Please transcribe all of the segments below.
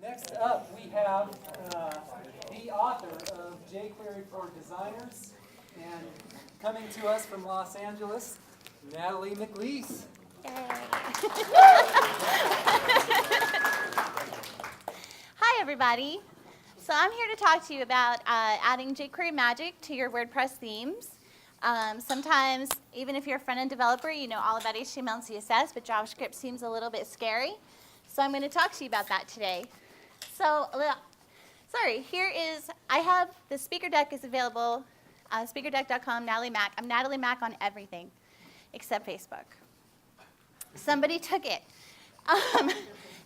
Next up, we have the author of jQuery for Designers, and coming to us from Los Angeles, Natalie MacLees. Hi, everybody. So I'm here to talk to you about adding jQuery magic to your WordPress themes. Sometimes, even if you're a front-end developer, you know all about HTML and CSS, but JavaScript seems a little bit scary. So I'm going to talk to you about that today. So, I have the speaker deck is available, speakerdeck.com, Natalie Mac. I'm Natalie Mac on everything except Facebook. Somebody took it.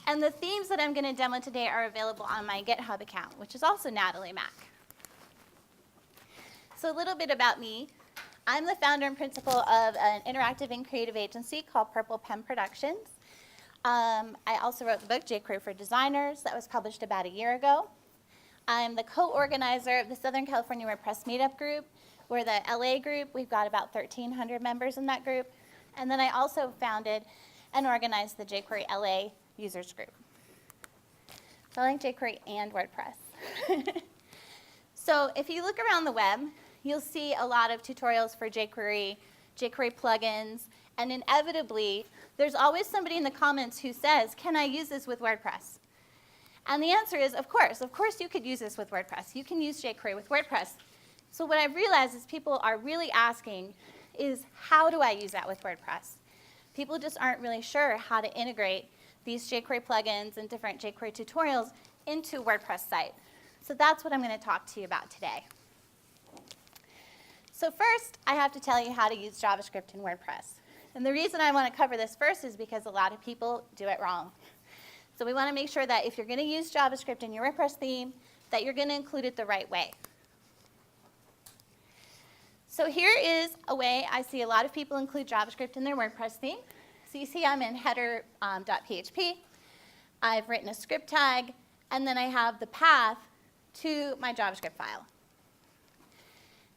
And the themes that I'm going to demo today are available on my GitHub account, which is also Natalie Mac. So a little bit about me. I'm the founder and principal of an interactive and creative agency called Purple Pen Productions. I also wrote the book jQuery for Designers that was published about a year ago. I'm the co-organizer of the Southern California WordPress Meetup group. We're the LA group. We've got about 1,300 members in that group. And then I also founded and organized the jQuery LA users group. So I like jQuery and WordPress. So if you look around the web, you'll see a lot of tutorials for jQuery, jQuery plugins, and inevitably, there's always somebody in the comments who says, can I use this with WordPress? And the answer is, of course you could use this with WordPress. You can use jQuery with WordPress. So what I've realized is people are really asking is, how do I use that with WordPress? People just aren't really sure how to integrate these jQuery plugins and different jQuery tutorials into a WordPress site. So that's what I'm going to talk to you about today. So first, I have to tell you how to use JavaScript in WordPress. And the reason I want to cover this first is because a lot of people do it wrong. So we want to make sure that if you're going to use JavaScript in your WordPress theme, that you're going to include it the right way. So here is a way I see a lot of people include JavaScript in their WordPress theme. So you see I'm in header.php. I've written a script tag, and then I have the path to my JavaScript file.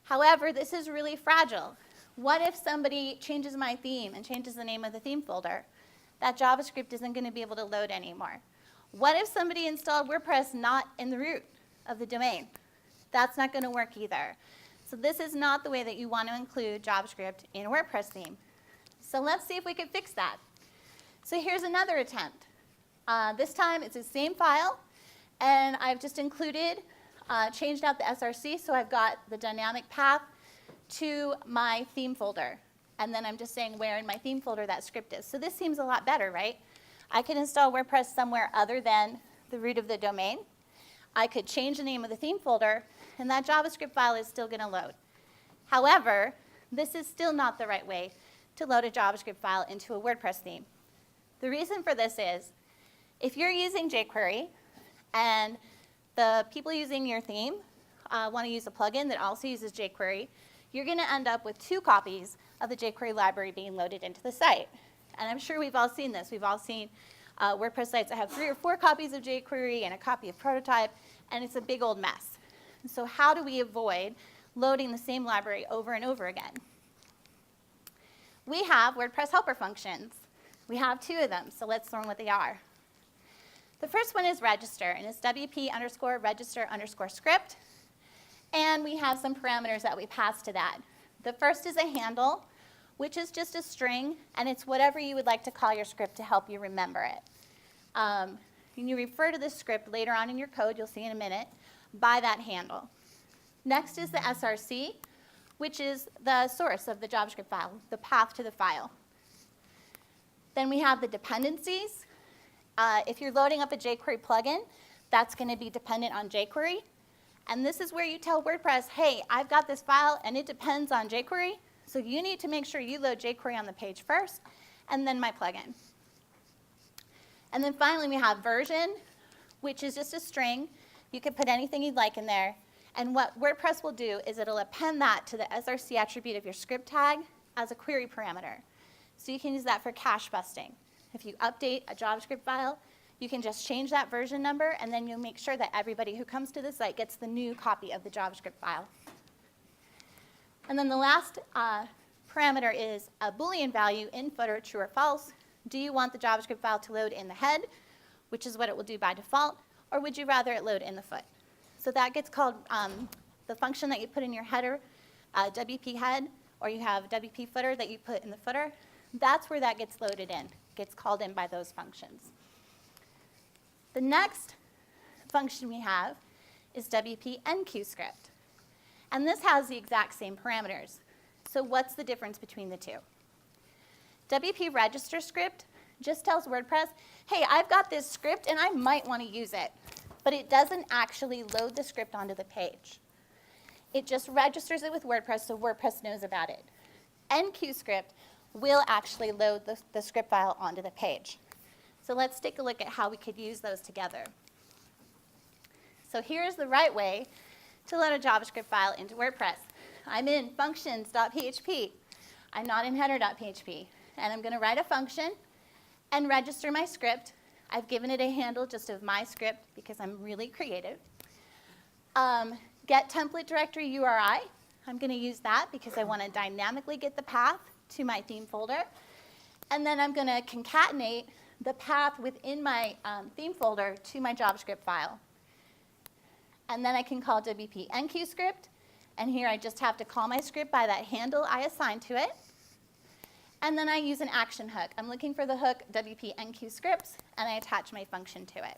However, this is really fragile. What if somebody changes my theme and changes the name of the theme folder? That JavaScript isn't going to be able to load anymore. What if somebody installed WordPress not in the root of the domain? That's not going to work either. So this is not the way that you want to include JavaScript in a WordPress theme. So let's see if we can fix that. So here's another attempt. This time it's the same file, and I've just included, changed out the SRC, so I've got the dynamic path to my theme folder. And then I'm just saying where in my theme folder that script is. So this seems a lot better, right? I could install WordPress somewhere other than the root of the domain. I could change the name of the theme folder, and that JavaScript file is still going to load. However, this is still not the right way to load a JavaScript file into a WordPress theme. The reason for this is, if you're using jQuery and the people using your theme want to use a plugin that also uses jQuery, you're going to end up with 2 copies of the jQuery library being loaded into the site. And I'm sure we've all seen this. We've all seen WordPress sites that have 3 or 4 copies of jQuery and a copy of Prototype, and it's a big old mess. And so how do we avoid loading the same library over and over again? We have WordPress helper functions. We have 2 of them, so let's learn what they are. The first one is register, and it's wp_register_script. And we have some parameters that we pass to that. The first is a handle, which is just a string, and it's whatever you would like to call your script to help you remember it. And you refer to this script later on in your code, you'll see in a minute, by that handle. Next is the SRC, which is the source of the JavaScript file, the path to the file. Then we have the dependencies. If you're loading up a jQuery plugin, that's going to be dependent on jQuery. And this is where you tell WordPress, hey, I've got this file, and it depends on jQuery, so you need to make sure you load jQuery on the page first, and then my plugin. And then finally, we have version, which is just a string. You can put anything you'd like in there. And what WordPress will do is it'll append that to the SRC attribute of your script tag as a query parameter. So you can use that for cache busting. If you update a JavaScript file, you can just change that version number, and then you'll make sure that everybody who comes to the site gets the new copy of the JavaScript file. And then the last parameter is a Boolean value, in footer, true or false. Do you want the JavaScript file to load in the head, which is what it will do by default, or would you rather it load in the foot? So that gets called the function that you put in your header, WP head, or you have WP footer that you put in the footer. That's where that gets loaded in, gets called in by those functions. The next function we have is WP enqueue script. And this has the exact same parameters. So what's the difference between the two? WP register script just tells WordPress, hey, I've got this script and I might want to use it. But it doesn't actually load the script onto the page. It just registers it with WordPress so WordPress knows about it. enqueue script will actually load the script file onto the page. So let's take a look at how we could use those together. So here's the right way to load a JavaScript file into WordPress. I'm in functions.php. I'm not in header.php. And I'm going to write a function and register my script. I've given it a handle just of my script because I'm really creative. Get template directory URI. I'm going to use that because I want to dynamically get the path to my theme folder. And then I'm going to concatenate the path within my theme folder to my JavaScript file. And then I can call WP enqueue script. And here I just have to call my script by that handle I assigned to it. And then I use an action hook. I'm looking for the hook WP enqueue scripts, and I attach my function to it.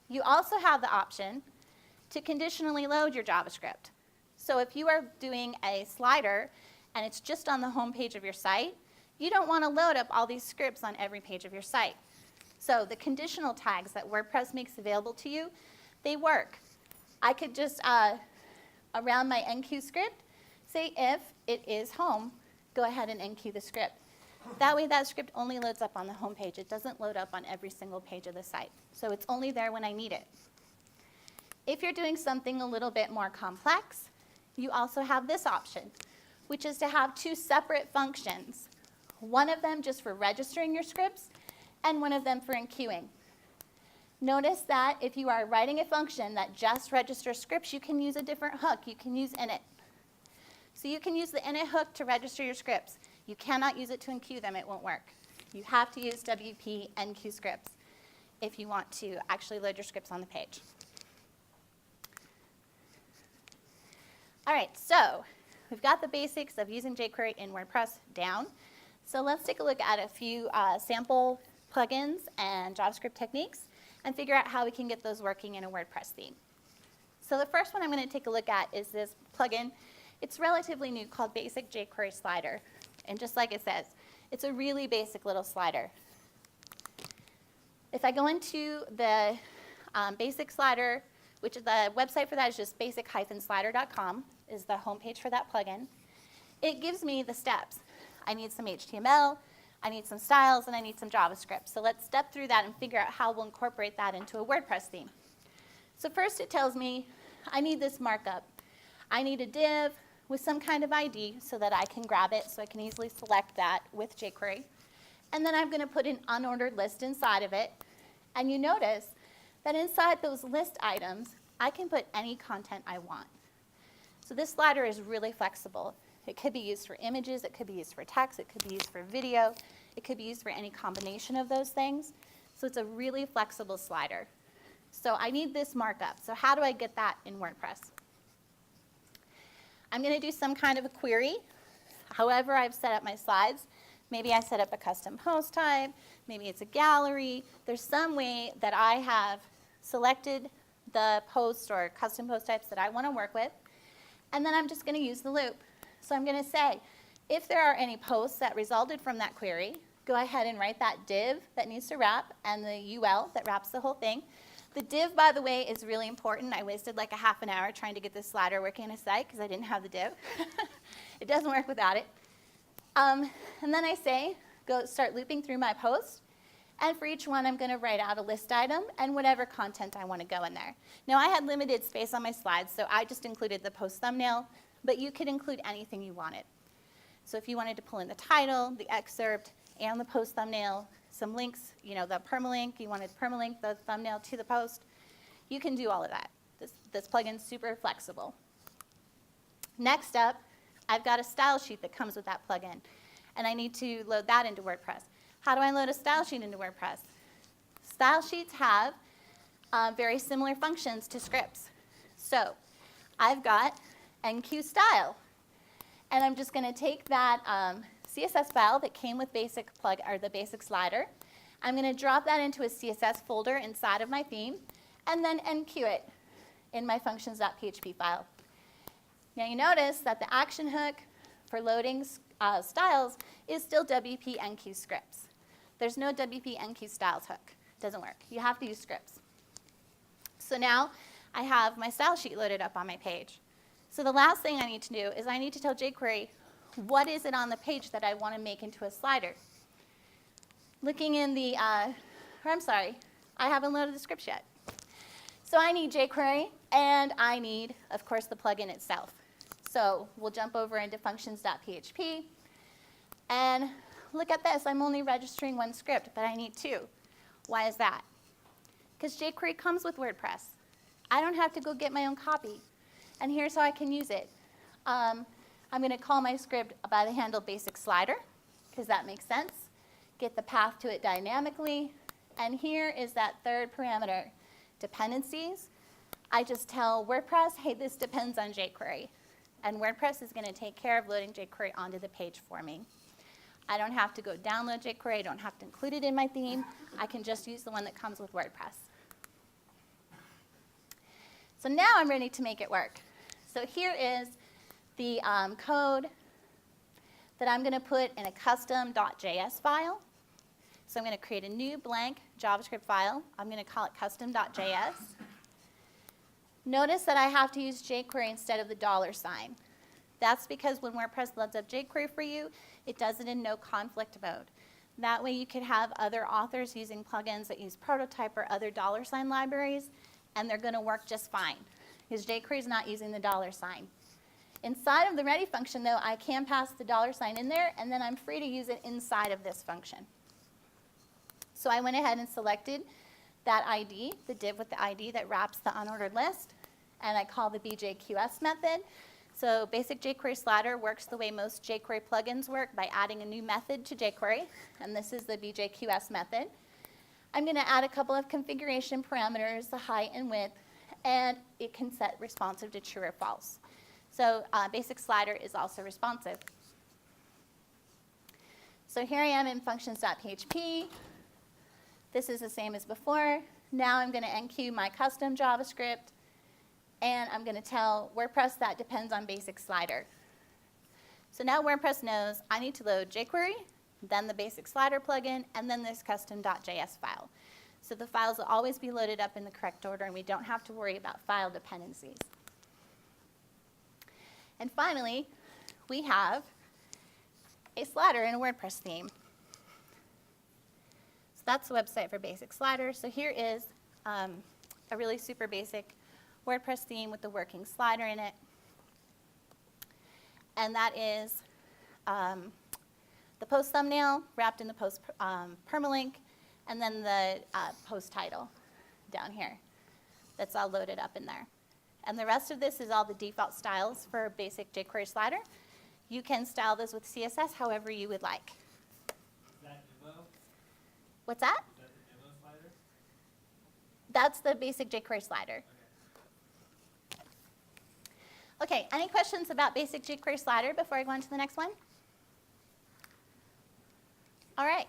You also have the option to conditionally load your JavaScript. So if you are doing a slider and it's just on the home page of your site, you don't want to load up all these scripts on every page of your site. So the conditional tags that WordPress makes available to you, they work. I could just, around my enqueue script, say if it is home, go ahead and enqueue the script. That way that script only loads up on the home page. It doesn't load up on every single page of the site. So it's only there when I need it. If you're doing something a little bit more complex, you also have this option, which is to have two separate functions. One of them just for registering your scripts, and one of them for enqueuing. Notice that if you are writing a function that just registers scripts, you can use a different hook. You can use init. So you can use the init hook to register your scripts. You cannot use it to enqueue them. It won't work. You have to use WP enqueue scripts if you want to actually load your scripts on the page. All right, so we've got the basics of using jQuery in WordPress down. So let's take a look at a few sample plugins and JavaScript techniques and figure out how we can get those working in a WordPress theme. So the first one I'm going to take a look at is this plugin. It's relatively new, called Basic jQuery Slider. And just like it says, it's a really basic little slider. If I go into the basic slider, which is the website for that is just basic-slider.com, is the homepage for that plugin. It gives me the steps. I need some HTML, I need some styles, and I need some JavaScript. So let's step through that and figure out how we'll incorporate that into a WordPress theme. So first it tells me I need this markup. I need a div with some kind of ID so that I can grab it, so I can easily select that with jQuery. And then I'm going to put an unordered list inside of it. And you notice that inside those list items, I can put any content I want. So this slider is really flexible. It could be used for images, it could be used for text, it could be used for video, it could be used for any combination of those things. So it's a really flexible slider. So I need this markup. So how do I get that in WordPress? I'm going to do some kind of a query. However I've set up my slides. Maybe I set up a custom post type. Maybe it's a gallery. There's some way that I have selected the post or custom post types that I want to work with. And then I'm just going to use the loop. So I'm going to say, if there are any posts that resulted from that query, go ahead and write that div that needs to wrap and the UL that wraps the whole thing. The div, by the way, is really important. I wasted like a half an hour trying to get this slider working on a site because I didn't have the div. It doesn't work without it. And then I say, go start looping through my post. And for each one, I'm going to write out a list item and whatever content I want to go in there. Now, I had limited space on my slides, so I just included the post thumbnail, but you could include anything you wanted. So if you wanted to pull in the title, the excerpt, and the post thumbnail, some links, you know, the permalink, you wanted to permalink the thumbnail to the post, you can do all of that. This plugin's super flexible. Next up, I've got a style sheet that comes with that plugin, and I need to load that into WordPress. How do I load a style sheet into WordPress? Style sheets have very similar functions to scripts. So I've got enqueue style. And I'm just going to take that CSS file that came with the basic slider. I'm going to drop that into a CSS folder inside of my theme, and then enqueue it in my functions.php file. Now you notice that the action hook for loading styles is still WP enqueue scripts. There's no WP enqueue styles hook. Doesn't work. You have to use scripts. So now I have my style sheet loaded up on my page. So the last thing I need to do is I need to tell jQuery what is it on the page that I want to make into a slider. Looking in the, I haven't loaded the scripts yet. So I need jQuery, and I need, of course, the plugin itself. So we'll jump over into functions.php, and look at this. I'm only registering one script, but I need two. Why is that? Because jQuery comes with WordPress. I don't have to go get my own copy. And here's how I can use it. I'm going to call my script by the handle basic slider, because that makes sense. Get the path to it dynamically. And here is that third parameter, dependencies. I just tell WordPress, hey, this depends on jQuery. And WordPress is going to take care of loading jQuery onto the page for me. I don't have to go download jQuery. I don't have to include it in my theme. I can just use the one that comes with WordPress. So now I'm ready to make it work. So here is the code that I'm going to put in a custom.js file. So I'm going to create a new blank JavaScript file. I'm going to call it custom.js. Notice that I have to use jQuery instead of the $sign. That's because when WordPress loads up jQuery for you, it does it in no conflict mode. That way you could have other authors using plugins that use Prototype or other $sign libraries, and they're going to work just fine, because jQuery is not using the $sign. Inside of the ready function, though, I can pass the $sign in there, and then I'm free to use it inside of this function. So I went ahead and selected that ID, the div with the ID that wraps the unordered list, and I call the BJQS method. So basic jQuery slider works the way most jQuery plugins work, by adding a new method to jQuery, and this is the BJQS method. I'm going to add a couple of configuration parameters, the height and width, and it can set responsive to true or false. So basic slider is also responsive. So here I am in functions.php. This is the same as before. Now I'm going to enqueue my custom JavaScript, and I'm going to tell WordPress that depends on basic slider. So now WordPress knows I need to load jQuery, then the basic slider plugin, and then this custom.js file. So the files will always be loaded up in the correct order, and we don't have to worry about file dependencies. And finally, we have a slider in a WordPress theme. So that's the website for basic slider. So here is a really super basic WordPress theme with the working slider in it. And that is the post thumbnail wrapped in the post permalink, and then the post title down here. That's all loaded up in there. And the rest of this is all the default styles for basic jQuery slider. You can style this with CSS however you would like. Is that demo? What's that? Is that the demo slider? That's the basic jQuery slider. Okay, any questions about basic jQuery slider before I go on to the next one? All right.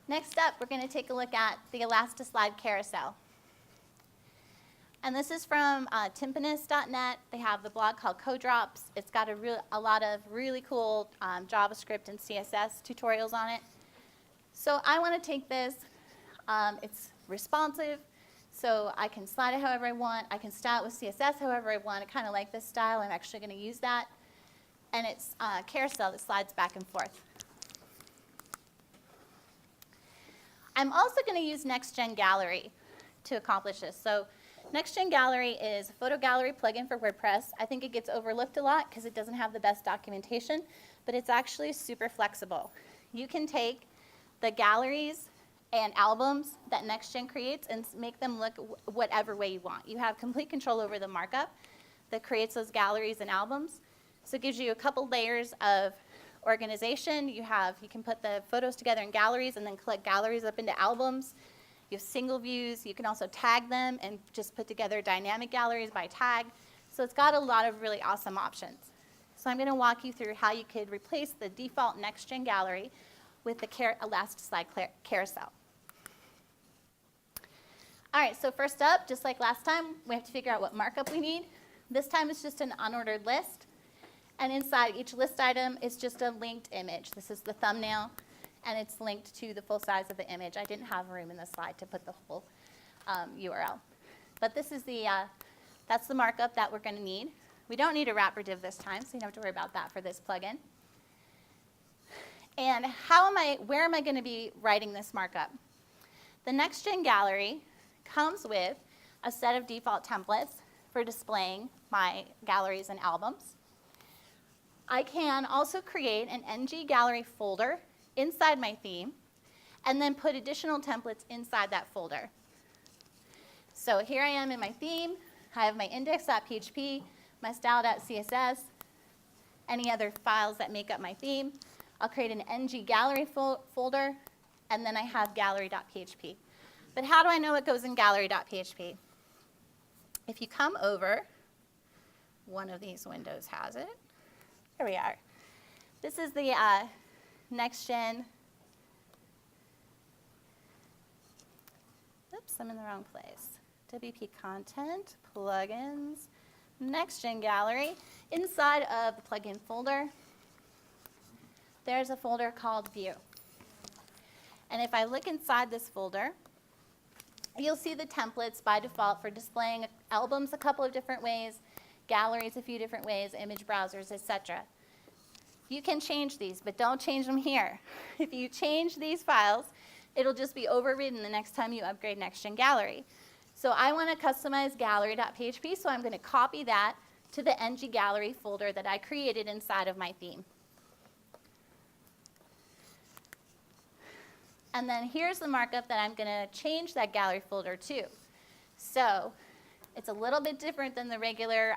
Next up, we're going to take a look at the Elastislide carousel. And this is from timpanus.net. They have the blog called Codrops. It's got a lot of really cool JavaScript and CSS tutorials on it. So I want to take this. It's responsive, so I can slide it however I want. I can style it with CSS however I want. I kind of like this style. I'm actually going to use that. And it's a carousel that slides back and forth. I'm also going to use Next-Gen Gallery to accomplish this. So Next-Gen Gallery is a photo gallery plugin for WordPress. I think it gets overlooked a lot because it doesn't have the best documentation, but it's actually super flexible. You can take the galleries and albums that Next-Gen creates and make them look whatever way you want. You have complete control over the markup that creates those galleries and albums. So it gives you a couple layers of organization. You can put the photos together in galleries and then collect galleries up into albums. You have single views. You can also tag them and just put together dynamic galleries by tag. So it's got a lot of really awesome options. So I'm going to walk you through how you could replace the default next-gen gallery with the Elasticslide carousel. All right, so first up, just like last time, we have to figure out what markup we need. This time it's just an unordered list. And inside each list item is just a linked image. This is the thumbnail, and it's linked to the full size of the image. I didn't have room in the slide to put the whole URL. But this is that's the markup that we're going to need. We don't need a wrapper div this time, so you don't have to worry about that for this plugin. And where am I going to be writing this markup? The next-gen gallery comes with a set of default templates for displaying my galleries and albums. I can also create an ng gallery folder inside my theme and then put additional templates inside that folder. So here I am in my theme. I have my index.php, my style.css, any other files that make up my theme. I'll create an ng gallery folder, and then I have gallery.php. But how do I know what goes in gallery.php? If you come over, one of these windows has it. Here we are. This is the next-gen. Oops, I'm in the wrong place. WP content, plugins, next-gen gallery. Inside of the plugin folder, there's a folder called view. And if I look inside this folder, you'll see the templates by default for displaying albums a couple of different ways, galleries a few different ways, image browsers, etc. You can change these, but don't change them here. If you change these files, it'll just be overridden the next time you upgrade next-gen gallery. So I want to customize gallery.php, so I'm going to copy that to the ng gallery folder that I created inside of my theme. And then here's the markup that I'm going to change that gallery folder to. So it's a little bit different than the regular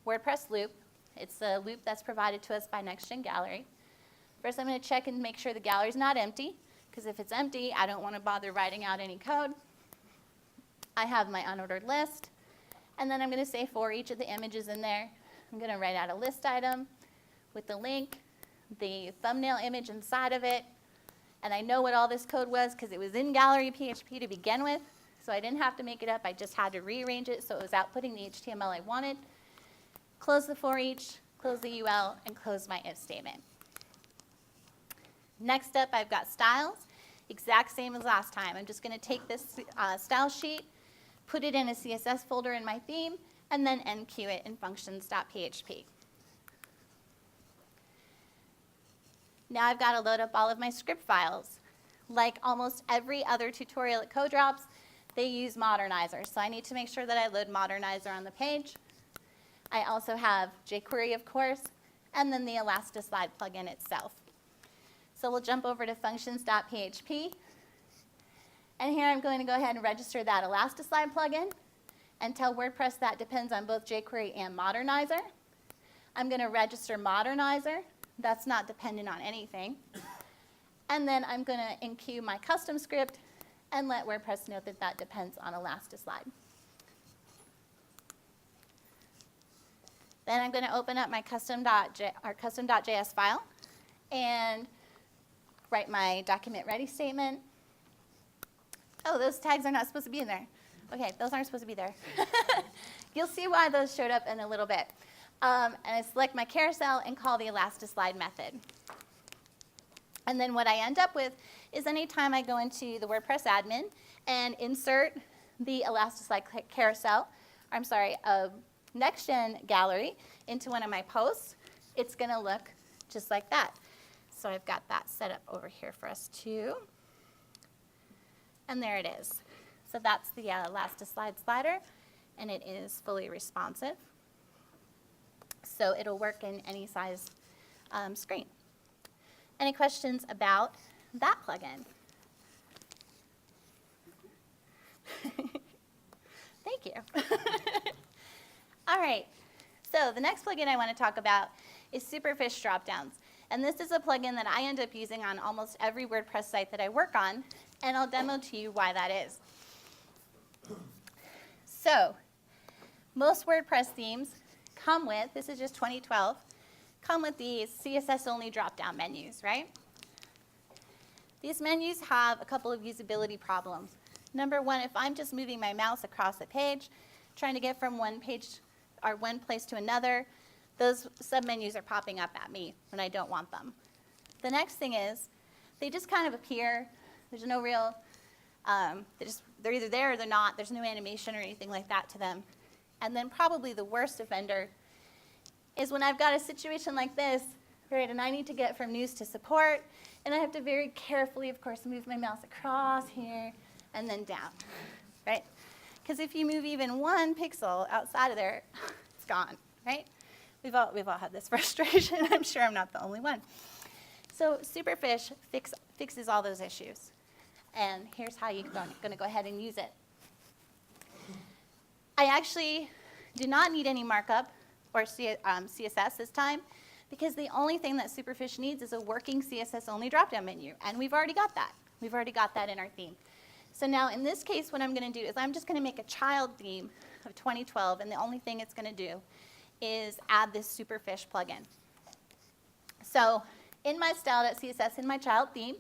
WordPress loop. It's a loop that's provided to us by next-gen gallery. First, I'm going to check and make sure the gallery is not empty, because if it's empty, I don't want to bother writing out any code. I have my unordered list, and then I'm going to say for each of the images in there, I'm going to write out a list item with the link, the thumbnail image inside of it, and I know what all this code was because it was in gallery.php to begin with, so I didn't have to make it up. I just had to rearrange it so it was outputting the HTML I wanted. Close the for each, close the UL, and close my if statement. Next up, I've got styles, exact same as last time. I'm just going to take this style sheet, put it in a CSS folder in my theme, and then enqueue it in functions.php. Now I've got to load up all of my script files. Like almost every other tutorial at CodeDrops, they use Modernizer. So I need to make sure that I load Modernizer on the page. I also have jQuery, of course, and then the Elasticslide plugin itself. So we'll jump over to functions.php. And here I'm going to go ahead and register that Elasticslide plugin and tell WordPress that depends on both jQuery and Modernizer. I'm going to register Modernizer. That's not dependent on anything. And then I'm going to enqueue my custom script and let WordPress know that that depends on Elasticslide. Then I'm going to open up my custom.js file and write my document ready statement. Oh, those tags are not supposed to be in there. Okay, those aren't supposed to be there. You'll see why those showed up in a little bit. And I select my carousel and call the Elasticslide method. And then what I end up with is anytime I go into the WordPress admin and insert the Elasticslide carousel, next-gen gallery into one of my posts, it's going to look just like that. So I've got that set up over here for us too. And there it is. So that's the Elasticslide slider, and it is fully responsive. So it'll work in any size screen. Any questions about that plugin? Thank you. All right. So the next plugin I want to talk about is Superfish dropdowns. And this is a plugin that I end up using on almost every WordPress site that I work on, and I'll demo to you why that is. So, most WordPress themes come with, this is just 2012, come with these CSS-only drop-down menus, right? These menus have a couple of usability problems. Number one, if I'm just moving my mouse across the page, trying to get from one page or one place to another, those submenus are popping up at me when I don't want them. The next thing is, they just kind of appear. There's no real, they're either there or they're not. There's no animation or anything like that to them. And then probably the worst offender is when I've got a situation like this, right, and I need to get from news to support, and I have to very carefully, of course, move my mouse across here and then down, right? Because if you move even one pixel outside of there, it's gone, right? We've all had this frustration. I'm sure I'm not the only one. So Superfish fixes all those issues. And here's how you're going to go ahead and use it. I actually do not need any markup or CSS this time, because the only thing that Superfish needs is a working CSS-only drop-down menu. And we've already got that. We've already got that in our theme. So now in this case, what I'm going to do is I'm just going to make a child theme of 2012, and the only thing it's going to do is add this Superfish plugin. So in my style.css, in my child theme,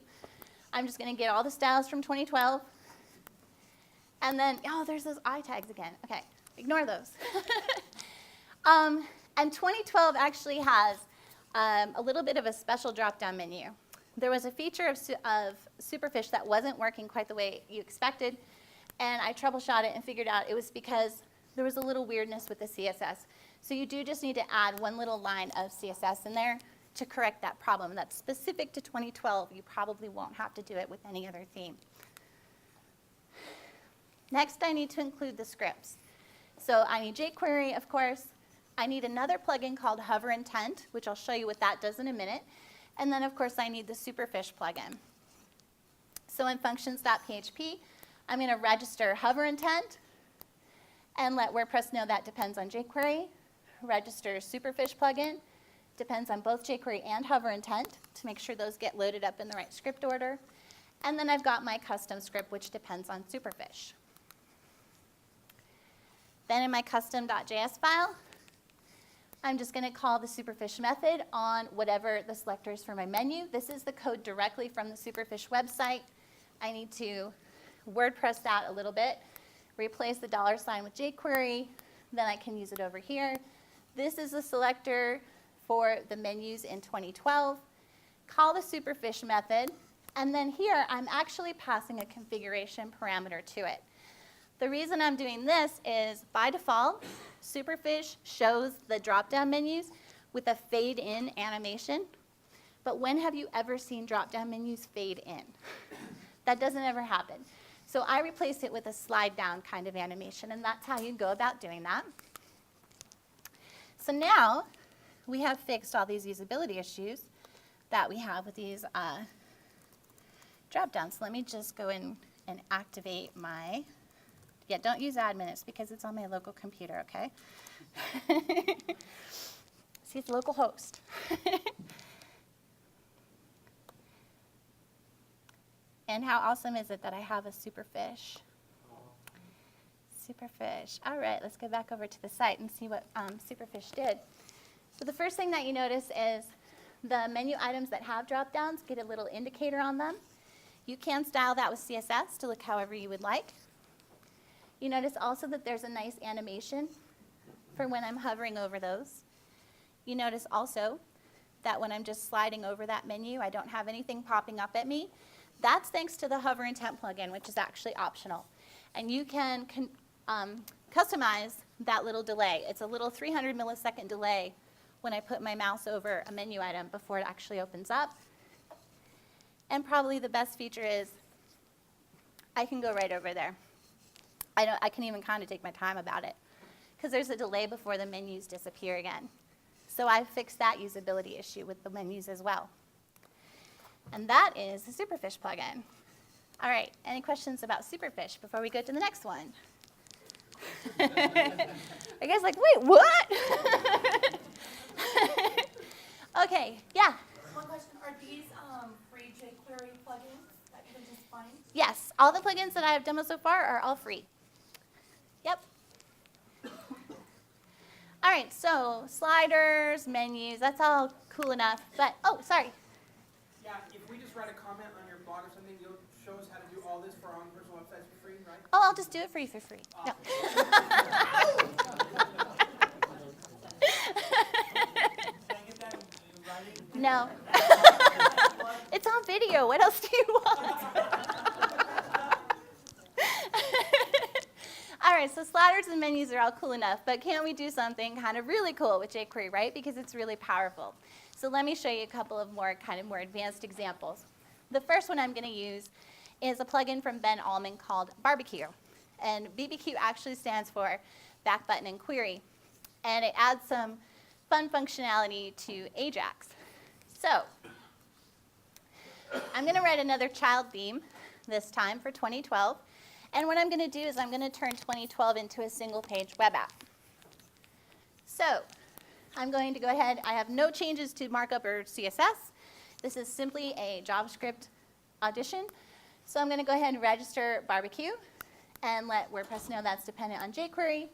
I'm just going to get all the styles from 2012. And then, oh, there's those I tags again. Okay, ignore those. And 2012 actually has a little bit of a special drop-down menu. There was a feature of Superfish that wasn't working quite the way you expected, and I troubleshot it and figured out it was because there was a little weirdness with the CSS. So you do just need to add one little line of CSS in there to correct that problem. That's specific to 2012. You probably won't have to do it with any other theme. Next, I need to include the scripts. So I need jQuery, of course. I need another plugin called Hover Intent, which I'll show you what that does in a minute. And then, of course, I need the Superfish plugin. So in functions.php, I'm going to register Hover Intent and let WordPress know that depends on jQuery. Register Superfish plugin, depends on both jQuery and Hover Intent to make sure those get loaded up in the right script order. And then I've got my custom script, which depends on Superfish. Then in my custom.js file, I'm just going to call the Superfish method on whatever the selector is for my menu. This is the code directly from the Superfish website. I need to WordPress that a little bit, replace the $sign with jQuery, then I can use it over here. This is the selector for the menus in 2012. Call the Superfish method, and then here I'm actually passing a configuration parameter to it. The reason I'm doing this is, by default, Superfish shows the drop-down menus with a fade-in animation. But when have you ever seen drop-down menus fade in? That doesn't ever happen. So I replace it with a slide-down kind of animation, and that's how you go about doing that. So now we have fixed all these usability issues that we have with these drop-downs. So let me just go in and activate my... Yeah, don't use admin, it's because it's on my local computer, okay? See, it's local host. And how awesome is it that I have a Superfish? Superfish. All right, let's go back over to the site and see what Superfish did. So the first thing that you notice is the menu items that have drop-downs get a little indicator on them. You can style that with CSS to look however you would like. You notice also that there's a nice animation for when I'm hovering over those. You notice also that when I'm just sliding over that menu, I don't have anything popping up at me. That's thanks to the Hover Intent plugin, which is actually optional. And you can customize that little delay. It's a little 300 millisecond delay when I put my mouse over a menu item before it actually opens up. And probably the best feature is I can go right over there. I can even kind of take my time about it because there's a delay before the menus disappear again. So I fixed that usability issue with the menus as well. And that is the Superfish plugin. All right, any questions about Superfish before we go to the next one? Are you guys like, wait, what? Okay, yeah. One question, are these free jQuery plugins that you can just find? Yes, all the plugins that I have demoed so far are all free. Yep. All right, so sliders, menus, that's all cool enough. But, oh, sorry. Yeah, if we just write a comment on your blog or something, you'll show us how to do all this for our own personal websites for free, right? Oh, I'll just do it for you for free. No. Can I get that in writing? No. It's on video. What else do you want? All right, so sliders and menus are all cool enough, but can't we do something kind of really cool with jQuery, right? Because it's really powerful. So let me show you a couple of more advanced examples. The first one I'm going to use is a plugin from Ben Allman called Barbecue. And BBQ actually stands for back button and query. And it adds some fun functionality to Ajax. So I'm going to write another child theme this time for 2012. And what I'm going to do is I'm going to turn 2012 into a single-page web app. So I'm going to go ahead. I have no changes to markup or CSS. This is simply a JavaScript addition. So I'm going to go ahead and register barbecue and let WordPress know that's dependent on jQuery.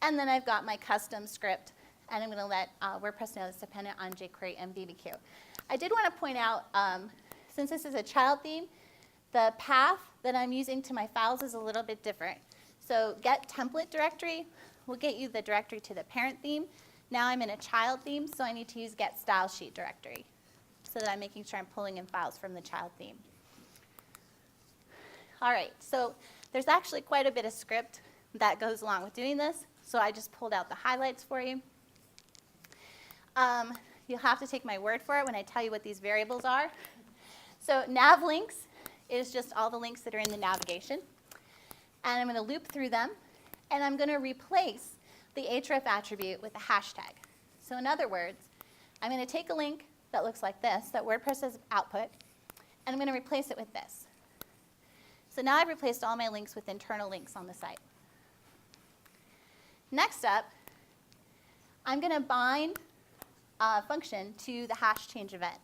And then I've got my custom script, and I'm going to let WordPress know it's dependent on jQuery and BBQ. I did want to point out, since this is a child theme, the path that I'm using to my files is a little bit different. So get template directory will get you the directory to the parent theme. Now I'm in a child theme, so I need to use get style sheet directory so that I'm making sure I'm pulling in files from the child theme. All right, so there's actually quite a bit of script that goes along with doing this, so I just pulled out the highlights for you. You'll have to take my word for it when I tell you what these variables are. So nav links is just all the links that are in the navigation. And I'm going to loop through them, and I'm going to replace the href attribute with a hashtag. So in other words, I'm going to take a link that looks like this, that WordPress has output, and I'm going to replace it with this. So now I've replaced all my links with internal links on the site. Next up, I'm going to bind a function to the hash change event.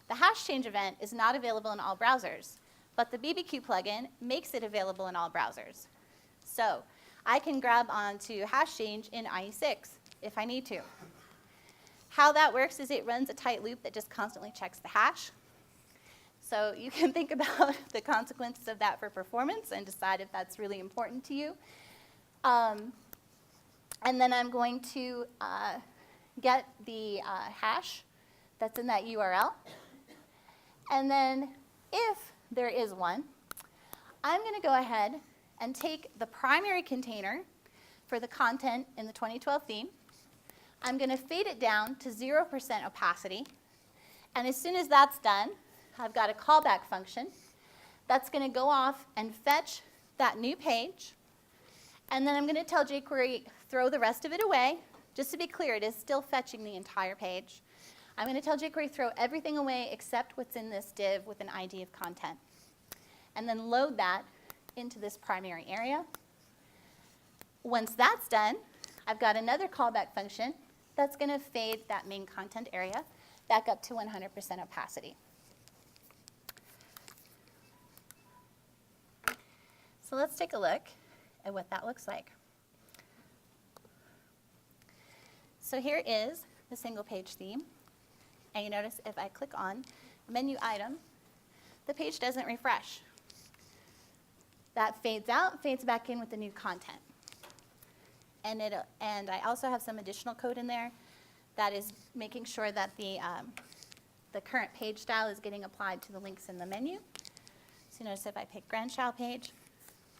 The hash change event is not available in all browsers, but the BBQ plugin makes it available in all browsers. So I can grab onto hash change in IE6 if I need to. How that works is it runs a tight loop that just constantly checks the hash. So you can think about the consequences of that for performance and decide if that's really important to you. And then I'm going to get the hash that's in that URL. And then if there is one, I'm going to go ahead and take the primary container for the content in the 2012 theme. I'm going to fade it down to 0% opacity. And as soon as that's done, I've got a callback function that's going to go off and fetch that new page. And then I'm going to tell jQuery, throw the rest of it away. Just to be clear, it is still fetching the entire page. I'm going to tell jQuery, throw everything away except what's in this div with an ID of content. And then load that into this primary area. Once that's done, I've got another callback function that's going to fade that main content area back up to 100% opacity. So let's take a look at what that looks like. So here is the single page theme. And you notice if I click on menu item, the page doesn't refresh. That fades out, fades back in with the new content. And I also have some additional code in there that is making sure that the current page style is getting applied to the links in the menu. So you notice if I pick grandchild page,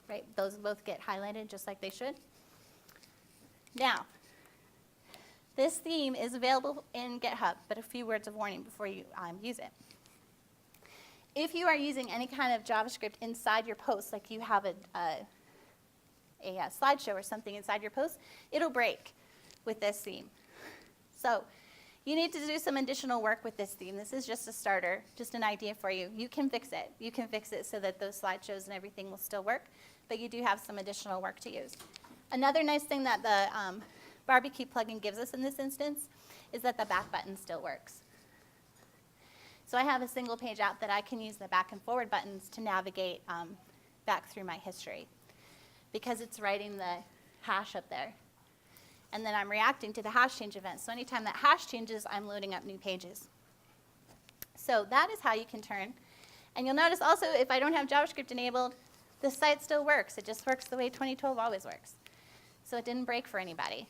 right, those both get highlighted just like they should. Now, this theme is available in GitHub, but a few words of warning before you use it. If you are using any kind of JavaScript inside your post, like you have a slideshow or something inside your post, it'll break with this theme. So you need to do some additional work with this theme. This is just a starter, just an idea for you. You can fix it. You can fix it so that those slideshows and everything will still work, but you do have some additional work to use. Another nice thing that the Barbecue plugin gives us in this instance is that the back button still works. So I have a single page app that I can use the back and forward buttons to navigate back through my history, because it's writing the hash up there. And then I'm reacting to the hash change event. So anytime that hash changes, I'm loading up new pages. So that is how you can turn. And you'll notice also, if I don't have JavaScript enabled, the site still works. It just works the way 2012 always works. So it didn't break for anybody.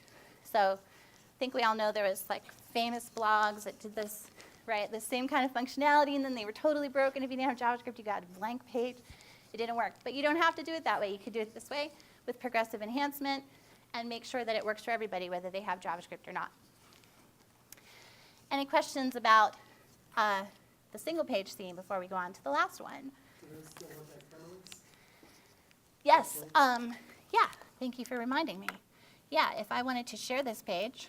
So I think we all know there was like famous blogs that did this, right? The same kind of functionality, and then they were totally broken. If you didn't have JavaScript, you got a blank page. It didn't work. But you don't have to do it that way. You could do it this way with progressive enhancement and make sure that it works for everybody, whether they have JavaScript or not. Any questions about the single page theme before we go on to the last one? Yes. Yeah. Thank you for reminding me. Yeah, if I wanted to share this page,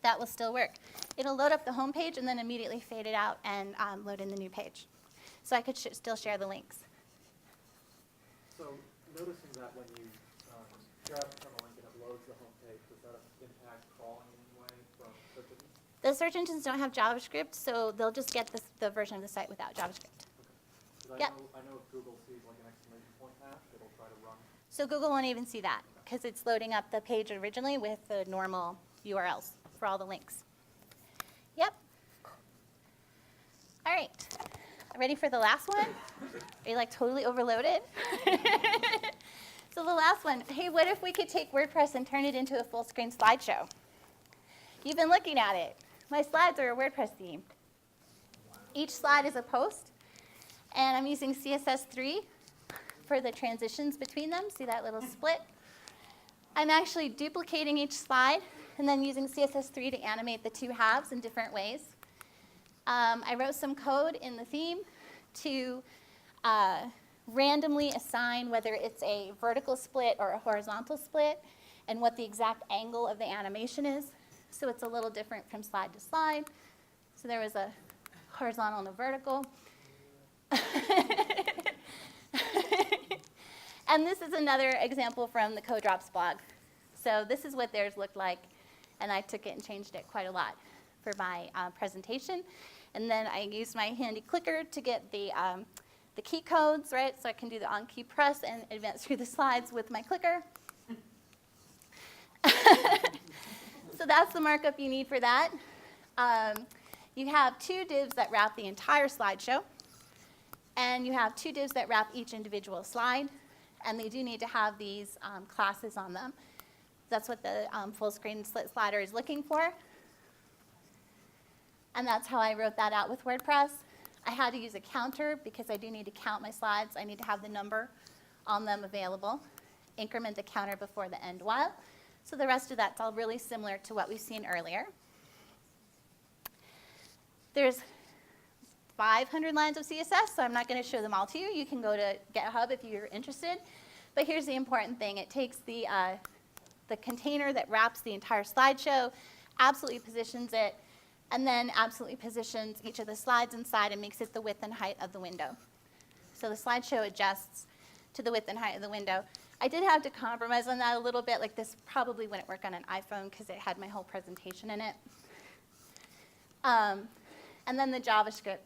that will still work. It'll load up the home page and then immediately fade it out and load in the new page. So I could still share the links. So noticing that when you grab from a link and it loads the home page, does that impact crawling in any way from search engines? The search engines don't have JavaScript, so they'll just get the version of the site without JavaScript. Okay. Yep. I know if Google sees like an exclamation point hash, it'll try to run. So Google won't even see that because it's loading up the page originally with the normal URLs for all the links. Yep. All right. Ready for the last one? Are you like totally overloaded? So the last one, hey, what if we could take WordPress and turn it into a full screen slideshow? You've been looking at it. My slides are a WordPress theme. Each slide is a post, and I'm using CSS3 for the transitions between them. See that little split? I'm actually duplicating each slide and then using CSS3 to animate the two halves in different ways. I wrote some code in the theme to randomly assign whether it's a vertical split or a horizontal split and what the exact angle of the animation is. So it's a little different from slide to slide. So there was a horizontal and a vertical. And this is another example from the Code Drops blog. So this is what theirs looked like, and I took it and changed it quite a lot for my presentation. And then I used my handy clicker to get the key codes, right? So I can do the on-key press and advance through the slides with my clicker. So that's the markup you need for that. You have two divs that wrap the entire slideshow, and you have two divs that wrap each individual slide, and they do need to have these classes on them. That's what the full screen slit slider is looking for. And that's how I wrote that out with WordPress. I had to use a counter because I do need to count my slides. I need to have the number on them available. Increment the counter before the end while. So the rest of that's all really similar to what we've seen earlier. There's 500 lines of CSS, so I'm not going to show them all to you. You can go to GitHub if you're interested. But here's the important thing. It takes the container that wraps the entire slideshow, absolutely positions it, and then absolutely positions each of the slides inside and makes it the width and height of the window. So the slideshow adjusts to the width and height of the window. I did have to compromise on that a little bit. Like this probably wouldn't work on an iPhone because it had my whole presentation in it. And then the JavaScript.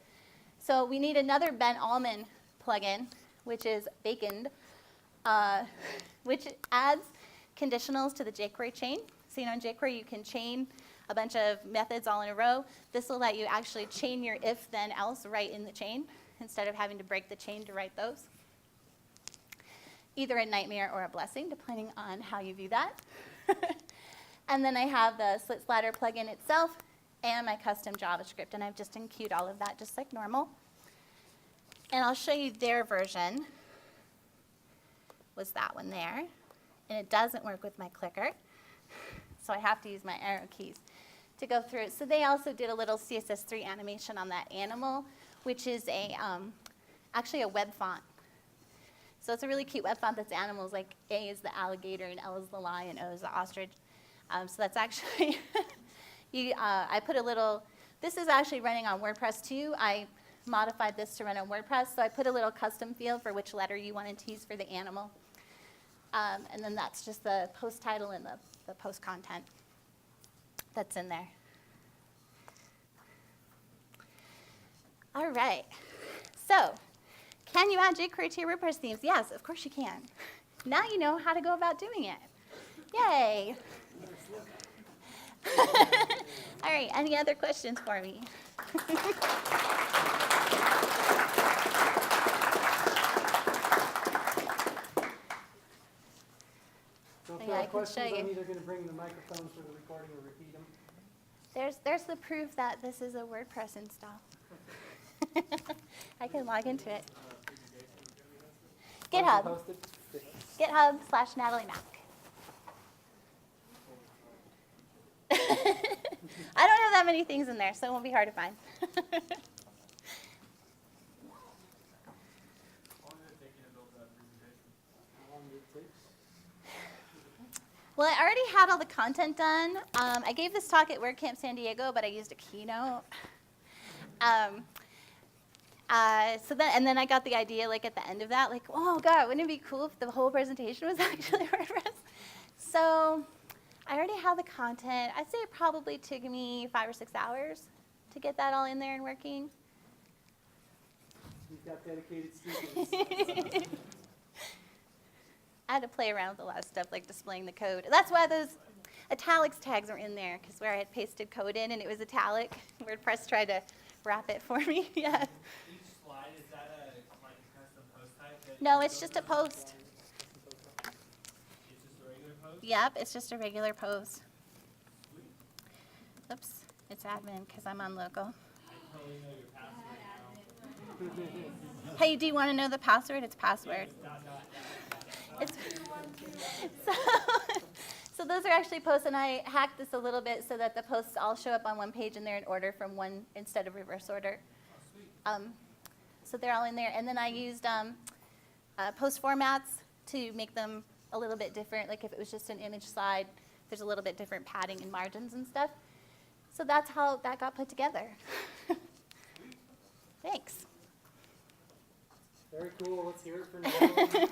So we need another Ben Allman plugin, which is Baconed, which adds conditionals to the jQuery chain. So in jQuery you can chain a bunch of methods all in a row. This will let you actually chain your if, then, else right in the chain instead of having to break the chain to write those. Either a nightmare or a blessing, depending on how you view that. And then I have the Slit Slider plugin itself and my custom JavaScript, and I've just enqueued all of that just like normal. And I'll show you their version. Was that one there. And it doesn't work with my clicker, so I have to use my arrow keys to go through it. So they also did a little CSS3 animation on that animal, which is actually a web font. So it's a really cute web font that's animals, like A is the alligator, and L is the lion, O is the ostrich. So that's actually, I put a little, this is actually running on WordPress too. I modified this to run on WordPress, so I put a little custom field for which letter you wanted to use for the animal. And then that's just the post title and the post content that's in there. All right. So, can you add jQuery to your WordPress themes? Yes, of course you can. Now you know how to go about doing it. Yay. All right, any other questions for me? So if Yeah, there I are can questions, show I'm you. either going to bring the microphones for the recording or repeat them. There's the proof that this is a WordPress install. I can log into it. Where's it GitHub. posted? GitHub/Natalie Mac. I don't have that many things in there, so it won't be hard to find. Well, I already had all the content done. I gave this talk at WordCamp San Diego, but I used a keynote. And then I got the idea, like, at the end of that, like, oh, God, wouldn't it be cool if the whole presentation was actually WordPress? So I already have the content. I'd say it probably took me 5 or 6 hours to get that all in there and working. You've got dedicated students. I had to play around with a lot of stuff, like displaying the code. That's why those italics tags are in there, because where I had pasted code in and it was italic, WordPress tried to wrap it for me. Yeah. Each slide, is that a custom post type? No, it's just a post. It's just a regular post? Yep, it's just a regular post. Oops, it's admin because I'm on local. I totally know your password now. Hey, do you want to know the password? It's password. It's so those are actually posts, and I hacked this a little bit so that the posts all show up on one page and they're in order from one instead of reverse order. So they're all in there. And then I used post formats to make them a little bit different. Like if it was just an image slide, there's a little bit different padding and margins and stuff. So that's how that got put together. Thanks. Very cool. Let's hear it for Natalie.